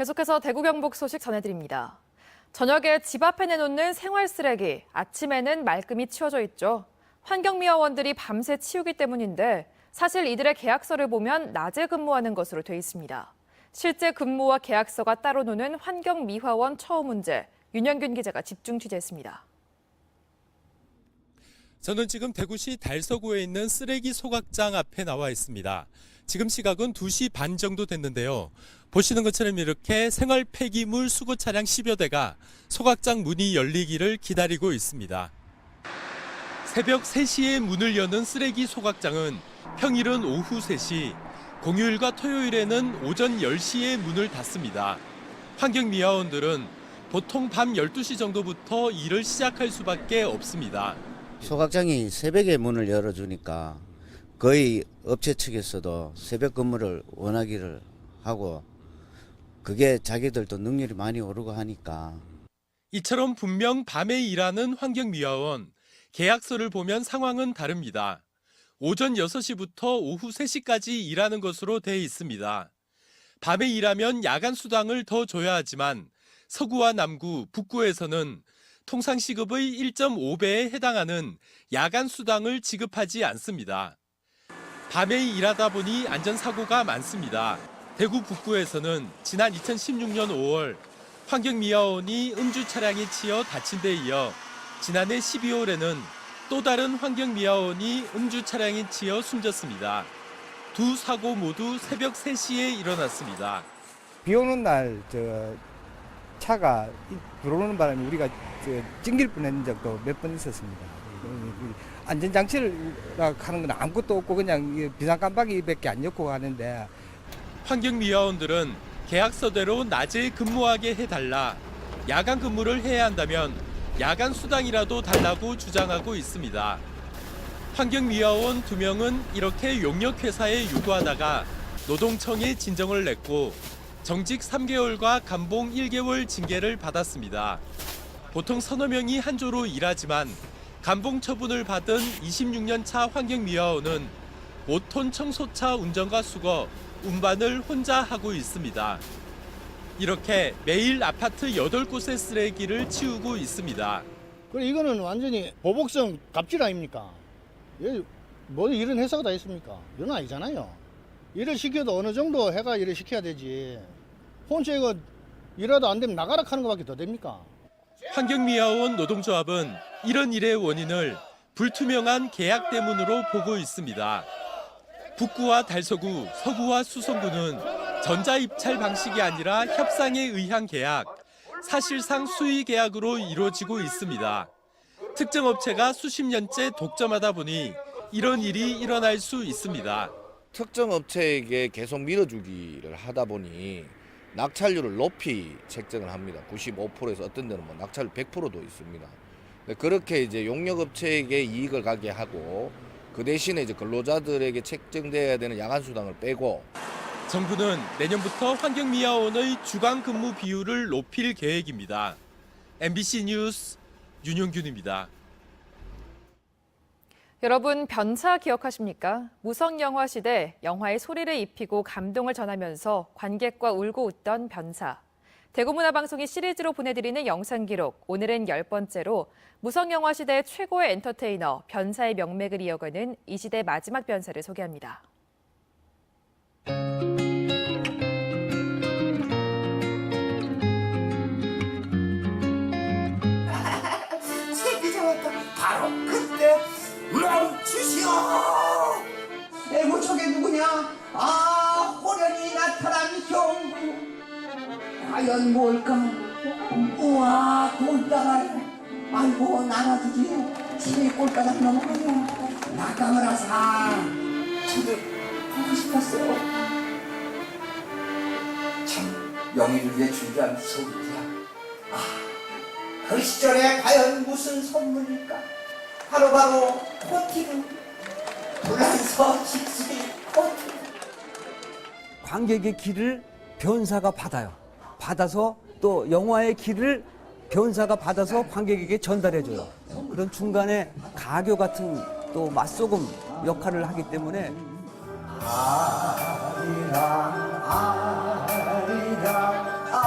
계속해서 대구 경북 소식 전해드립니다. 저녁에 집 앞에 내놓는 생활 쓰레기, 아침에는 말끔히 치워져 있죠. 환경미화원들이 밤새 치우기 때문인데 사실 이들의 계약서를 보면 낮에 근무하는 것으로 돼 있습니다. 실제 근무와 계약서가 따로 노는 환경미화원 처우 문제, 윤영균 기자가 집중 취재했습니다. 저는 지금 대구시 달서구에 있는 쓰레기 소각장 앞에 나와 있습니다. 지금 시각은 2시 반 정도 됐는데요. 보시는 것처럼 이렇게 생활 폐기물 수거 차량 10여 대가 소각장 문이 열리기를 기다리고 있습니다. 새벽 3시에 문을 여는 쓰레기 소각장은 평일은 오후 3시, 공휴일과 토요일에는 오전 10시에 문을 닫습니다. 환경미화원들은 보통 밤 12시 정도부터 일을 시작할 수밖에 없습니다. 소각장이 새벽에 문을 열어주니까 거의 업체 측에서도 새벽 근무를 원하기를 하고 그게 자기들도 능률이 많이 오르고 하니까. 이처럼 분명 밤에 일하는 환경미화원, 계약서를 보면 상황은 다릅니다. 오전 6시부터 오후 3시까지 일하는 것으로 돼 있습니다. 밤에 일하면 야간 수당을 더 줘야 하지만 서구와 남구, 북구에서는 통상 시급의 1.5배에 해당하는 야간 수당을 지급하지 않습니다. 밤에 일하다 보니 안전사고가 많습니다. 대구 북구에서는 지난 2016년 5월 환경미화원이 음주 차량에 치여 다친 데 이어 지난해 12월에는 또 다른 환경미화원이 음주 차량에 치여 숨졌습니다. 두 사고 모두 새벽 3시에 일어났습니다. 비 오는 날 차가 들어오는 바람에 우리가 찡길 뻔한 적도 몇 번 있었습니다. 안전장치를 하는 건 아무것도 없고 그냥 비상깜빡이밖에 안 엮고 가는데. 환경미화원들은 계약서대로 낮에 근무하게 해달라, 야간 근무를 해야 한다면 야간 수당이라도 달라고 주장하고 있습니다. 환경미화원 2명은 이렇게 용역회사에 요구하다가 노동청에 진정을 냈고 정직 3개월과 감봉 1개월 징계를 받았습니다. 보통 서너 명이 한 조로 일하지만 감봉 처분을 받은 26년 차 환경미화원은 5톤 청소차 운전과 수거, 운반을 혼자 하고 있습니다. 이렇게 매일 아파트 8곳의 쓰레기를 치우고 있습니다. 그래 이거는 완전히 보복성 갑질 아닙니까? 뭐 이런 회사가 다 있습니까? 이건 아니잖아요. 일을 시켜도 어느 정도 해가 일을 시켜야 되지. 혼자 이거 일하도 안 되면 나가라 하는 것밖에 더 됩니까? 환경미화원 노동조합은 이런 일의 원인을 불투명한 계약 때문으로 보고 있습니다. 북구와 달서구, 서구와 수성구는 전자입찰 방식이 아니라 협상에 의한 계약, 사실상 수의 계약으로 이루어지고 있습니다. 특정 업체가 수십 년째 독점하다 보니 이런 일이 일어날 수 있습니다. 특정 업체에게 계속 밀어주기를 하다 보니 낙찰률을 높이 책정을 합니다. 95%에서 어떤 데는 뭐 낙찰 100%도 있습니다. 그렇게 이제 용역업체에게 이익을 가게 하고 그 대신에 이제 근로자들에게 책정돼야 되는 야간 수당을 빼고. 정부는 내년부터 환경미화원의 주간 근무 비율을 높일 계획입니다. MBC 뉴스 윤용균입니다. 여러분, 변사 기억하십니까? 무성영화 시대 영화의 소리를 입히고 감동을 전하면서 관객과 울고 웃던 변사. 대구문화방송이 시리즈로 보내드리는 영상 기록, 오늘은 10번째로 무성영화 시대의 최고의 엔터테이너 변사의 명맥을 이어가는 이 시대 마지막 변사를 소개합니다. 새끼 잡았다. 바로 그때 멈추시오. 애고 저게 누구냐? 아, 호련히 나타난 형부. 과연 뭘까? 우와, 꼴다가. 아이고, 나가주지. 집에 꼴다가 넘어가냐. 낙강을 하사. 저도 보고 싶었어요. 참, 영희를 위해 준비한 소리야. 아, 그 시절에 과연 무슨 선물일까? 바로 코티브. 불란서 집수리 코티브. 관객의 길을 변사가 받아요. 받아서 또 영화의 길을 변사가 받아서 관객에게 전달해줘요. 그런 중간에 가교 같은 또 맛소금 역할을 하기 때문에 아리랑 아리랑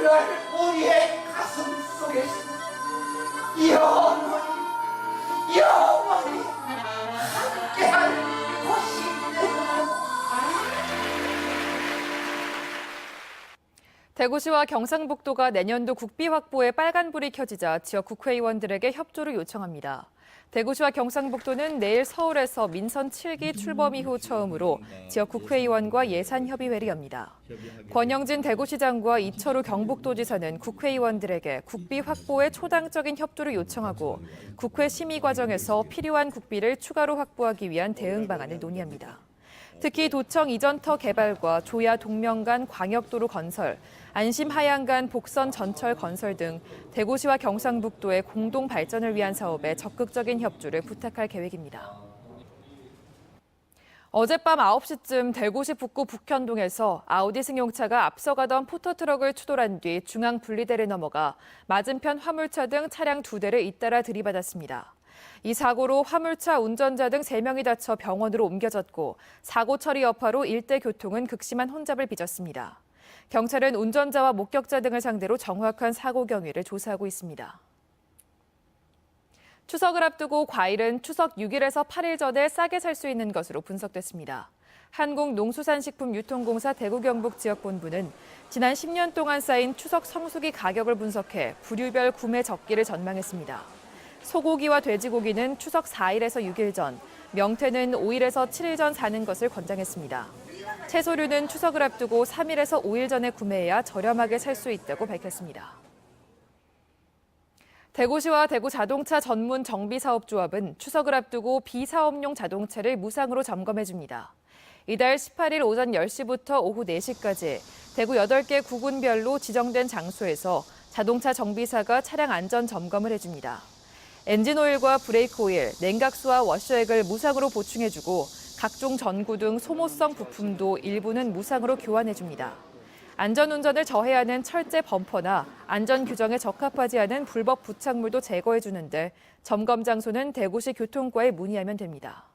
그날 우리의 가슴 속에서 영원히 함께할 것입니다. 대구시와 경상북도가 내년도 국비 확보에 빨간불이 켜지자 지역 국회의원들에게 협조를 요청합니다. 대구시와 경상북도는 내일 서울에서 민선 7기 출범 이후 처음으로 지역 국회의원과 예산협의회를 엽니다. 권영진 대구시장과 이철우 경북도지사는 국회의원들에게 국비 확보에 초당적인 협조를 요청하고 국회 심의 과정에서 필요한 국비를 추가로 확보하기 위한 대응 방안을 논의합니다. 특히 도청 이전터 개발과 조야 동명간 광역도로 건설, 안심 하양간 복선 전철 건설 등 대구시와 경상북도의 공동 발전을 위한 사업에 적극적인 협조를 부탁할 계획입니다. 어젯밤 9시쯤 대구시 북구 북현동에서 아우디 승용차가 앞서가던 포터트럭을 추돌한 뒤 중앙 분리대를 넘어가 맞은편 화물차 등 차량 2대를 잇따라 들이받았습니다. 이 사고로 화물차 운전자 등 3명이 다쳐 병원으로 옮겨졌고 사고 처리 여파로 일대 교통은 극심한 혼잡을 빚었습니다. 경찰은 운전자와 목격자 등을 상대로 정확한 사고 경위를 조사하고 있습니다. 추석을 앞두고 과일은 추석 6일에서 8일 전에 싸게 살 수 있는 것으로 분석됐습니다. 한국농수산식품유통공사 대구경북지역본부는 지난 10년 동안 쌓인 추석 성수기 가격을 분석해 부류별 구매 적기를 전망했습니다. 소고기와 돼지고기는 추석 4일에서 6일 전, 명태는 5일에서 7일 전 사는 것을 권장했습니다. 채소류는 추석을 앞두고 3일에서 5일 전에 구매해야 저렴하게 살 수 있다고 밝혔습니다. 대구시와 대구자동차 전문 정비사업조합은 추석을 앞두고 비사업용 자동차를 무상으로 점검해줍니다. 이달 18일 오전 10시부터 오후 4시까지 대구 8개 구군별로 지정된 장소에서 자동차 정비사가 차량 안전 점검을 해줍니다. 엔진오일과 브레이크오일, 냉각수와 워셔액을 무상으로 보충해주고 각종 전구 등 소모성 부품도 일부는 무상으로 교환해줍니다. 안전운전을 저해하는 철제 범퍼나 안전 규정에 적합하지 않은 불법 부착물도 제거해주는데 점검 장소는 대구시 교통과에 문의하면 됩니다.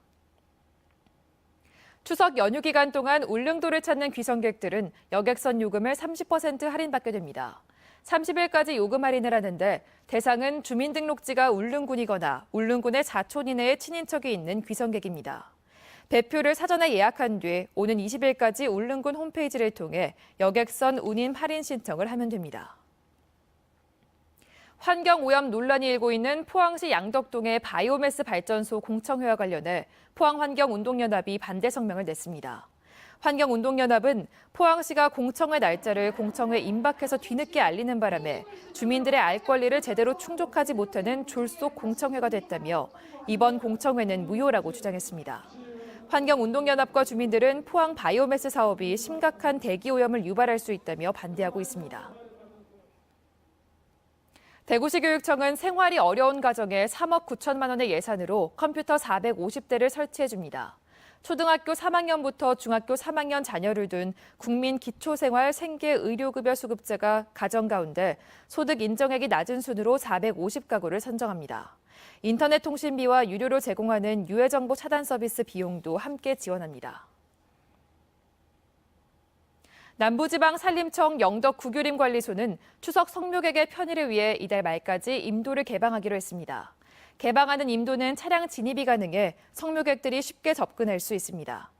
추석 연휴 기간 동안 울릉도를 찾는 귀성객들은 여객선 요금을 30% 할인받게 됩니다. 30일까지 요금 할인을 하는데 대상은 주민등록지가 울릉군이거나 울릉군의 4촌 이내에 친인척이 있는 귀성객입니다. 배표를 사전에 예약한 뒤 오는 20일까지 울릉군 홈페이지를 통해 여객선 운임 할인 신청을 하면 됩니다. 환경오염 논란이 일고 있는 포항시 양덕동의 바이오매스 발전소 공청회와 관련해 포항환경운동연합이 반대 성명을 냈습니다. 환경운동연합은 포항시가 공청회 날짜를 공청회 임박해서 뒤늦게 알리는 바람에 주민들의 알 권리를 제대로 충족하지 못하는 졸속 공청회가 됐다며 이번 공청회는 무효라고 주장했습니다. 환경운동연합과 주민들은 포항 바이오매스 사업이 심각한 대기오염을 유발할 수 있다며 반대하고 있습니다. 대구시 교육청은 생활이 어려운 가정에 3억 9천만 원의 예산으로 컴퓨터 450대를 설치해줍니다. 초등학교 3학년부터 중학교 3학년 자녀를 둔 국민 기초생활 생계의료급여 수급자가 가정 가운데 소득 인정액이 낮은 순으로 450가구를 선정합니다. 인터넷 통신비와 유료로 제공하는 유해정보 차단 서비스 비용도 함께 지원합니다. 남부지방산림청 영덕 구규림관리소는 추석 성묘객의 편의를 위해 이달 말까지 임도를 개방하기로 했습니다. 개방하는 임도는 차량 진입이 가능해 성묘객들이 쉽게 접근할 수 있습니다.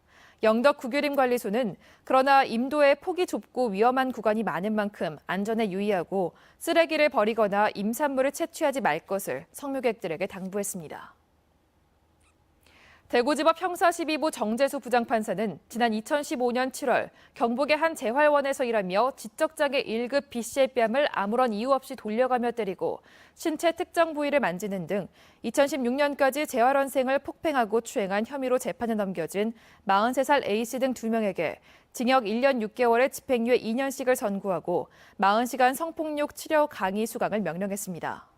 영덕 구규림관리소는 그러나 임도의 폭이 좁고 위험한 구간이 많은 만큼 안전에 유의하고 쓰레기를 버리거나 임산물을 채취하지 말 것을 성묘객들에게 당부했습니다. 대구지법 형사12부 정재수 부장판사는 지난 2015년 7월 경북의 한 재활원에서 일하며 지적장애 1급 B씨의 뺨을 아무런 이유 없이 돌려가며 때리고 신체 특정 부위를 만지는 등 2016년까지 재활원생을 폭행하고 추행한 혐의로 재판에 넘겨진 43살 A씨 등 2명에게 징역 1년 6개월의 집행유예 2년씩을 선고하고 40시간 성폭력 치료 강의 수강을 명령했습니다.